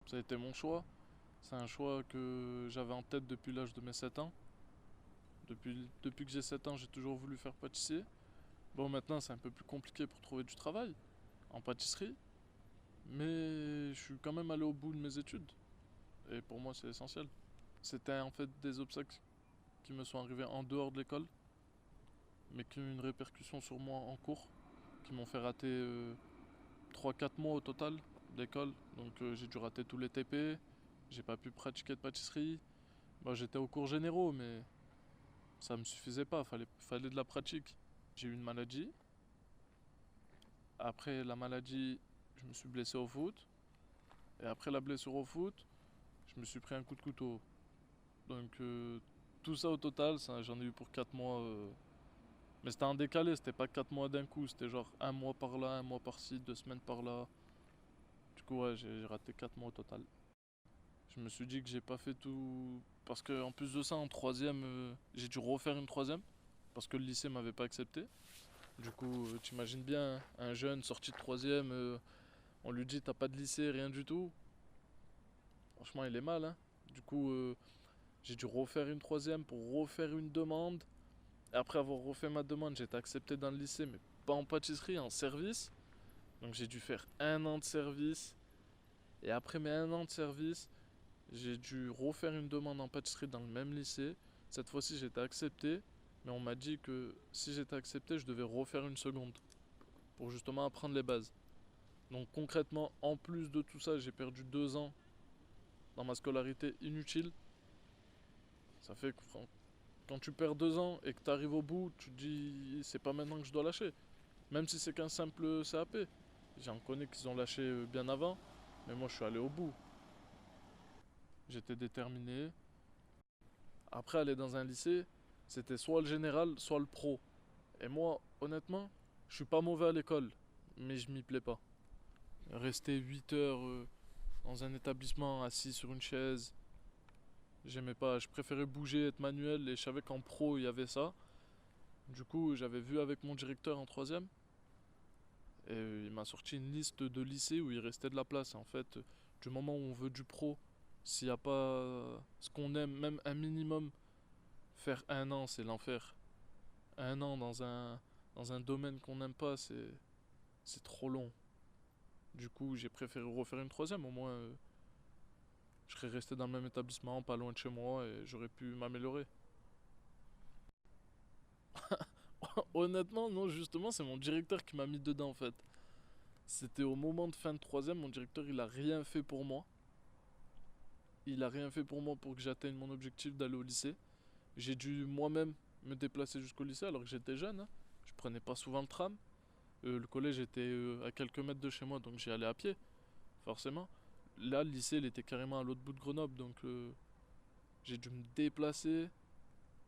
Ça a été mon choix. C'est un choix que j'avais en tête depuis l'âge de mes 7 ans. Depuis que j'ai 7 ans, j'ai toujours voulu faire pâtissier. Bon, maintenant, c'est un peu plus compliqué pour trouver du travail en pâtisserie. Mais je suis quand même allé au bout de mes études. Et pour moi, c'est essentiel. C'était en fait des obstacles qui me sont arrivés en dehors de l'école, mais qui ont eu une répercussion sur moi en cours, qui m'ont fait rater 3-4 mois au total d'école. Donc j'ai dû rater tous les TP, j'ai pas pu pratiquer de pâtisserie. Moi j'étais aux cours généraux, mais ça me suffisait pas, fallait de la pratique. J'ai eu une maladie. Après la maladie, je me suis blessé au foot. Et après la blessure au foot, je me suis pris un coup de couteau. Donc tout ça au total, j'en ai eu pour 4 mois. Mais c'était en décalé, c'était pas 4 mois d'un coup, c'était genre un mois par là, un mois par-ci, 2 semaines par là. Du coup, ouais, j'ai raté 4 mois au total. Je me suis dit que j'ai pas fait tout. Parce que en plus de ça, en troisième, j'ai dû refaire une troisième. Parce que le lycée m'avait pas accepté. Du coup, t'imagines bien, hein, un jeune sorti de troisième, on lui dit t'as pas de lycée, rien du tout. Franchement, il est mal, hein. Du coup, j'ai dû refaire une troisième pour refaire une demande. Et après avoir refait ma demande, j'ai été accepté dans le lycée, mais pas en pâtisserie, en service. Donc j'ai dû faire un an de service. Et après mes un an de service, j'ai dû refaire une demande en pâtisserie dans le même lycée. Cette fois-ci, j'ai été accepté. Mais on m'a dit que si j'étais accepté, je devais refaire une seconde. Pour justement apprendre les bases. Donc concrètement, en plus de tout ça, j'ai perdu 2 ans dans ma scolarité inutile. Ça fait que quand tu perds 2 ans et que tu arrives au bout, tu te dis c'est pas maintenant que je dois lâcher. Même si c'est qu'un simple CAP. J'en connais qu'ils ont lâché bien avant. Mais moi, je suis allé au bout. J'étais déterminé. Après, aller dans un lycée, c'était soit le général, soit le pro. Et moi, honnêtement, je suis pas mauvais à l'école, mais je m'y plais pas. Rester 8 heures dans un établissement assis sur une chaise, j'aimais pas. Je préférais bouger, être manuel, et je savais qu'en pro, il y avait ça. Du coup, j'avais vu avec mon directeur en troisième, et il m'a sorti une liste de lycées où il restait de la place. En fait, du moment où on veut du pro, s'il n'y a pas ce qu'on aime, même un minimum, faire un an, c'est l'enfer. Un an dans un domaine qu'on n'aime pas, c'est trop long. Du coup, j'ai préféré refaire une troisième. Au moins, je serais resté dans le même établissement, pas loin de chez moi, et j'aurais pu m'améliorer. Honnêtement, non, justement, c'est mon directeur qui m'a mis dedans en fait. C'était au moment de fin de troisième, mon directeur il a rien fait pour moi. Il a rien fait pour moi pour que j'atteigne mon objectif d'aller au lycée. J'ai dû moi-même me déplacer jusqu'au lycée alors que j'étais jeune, hein. Je prenais pas souvent le tram. Le collège était à quelques mètres de chez moi, donc j'y allais à pied, forcément. Là, le lycée, il était carrément à l'autre bout de Grenoble, donc j'ai dû me déplacer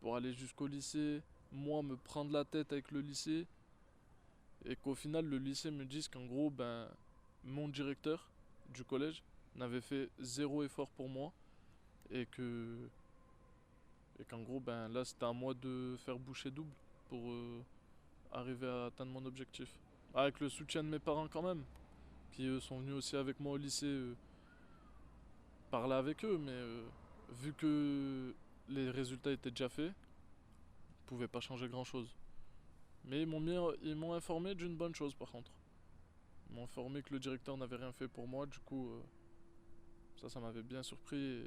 pour aller jusqu'au lycée. Moi, me prendre la tête avec le lycée. Et qu'au final, le lycée me dise qu'en gros, ben, mon directeur du collège n'avait fait zéro effort pour moi. Et que. Et qu'en gros, ben là, c'était à moi de faire boucher double pour arriver à atteindre mon objectif. Avec le soutien de mes parents quand même, qui eux sont venus aussi avec moi au lycée parler avec eux, mais vu que les résultats étaient déjà faits, ils pouvaient pas changer grand chose. Mais ils m'ont informé d'une bonne chose par contre. Ils m'ont informé que le directeur n'avait rien fait pour moi, du coup, ça m'avait bien surpris. Et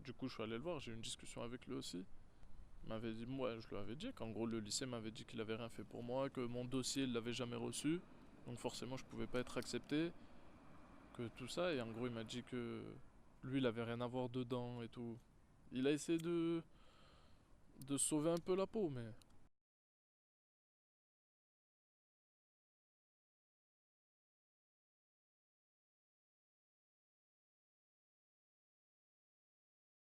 du coup, je suis allé le voir, j'ai eu une discussion avec lui aussi. Il m'avait dit, moi, je lui avais dit qu'en gros, le lycée m'avait dit qu'il avait rien fait pour moi, que mon dossier, il l'avait jamais reçu. Donc forcément, je pouvais pas être accepté, que tout ça. Et en gros, il m'a dit que lui, il avait rien à voir dedans et tout. Il a essayé de sauver un peu la peau, mais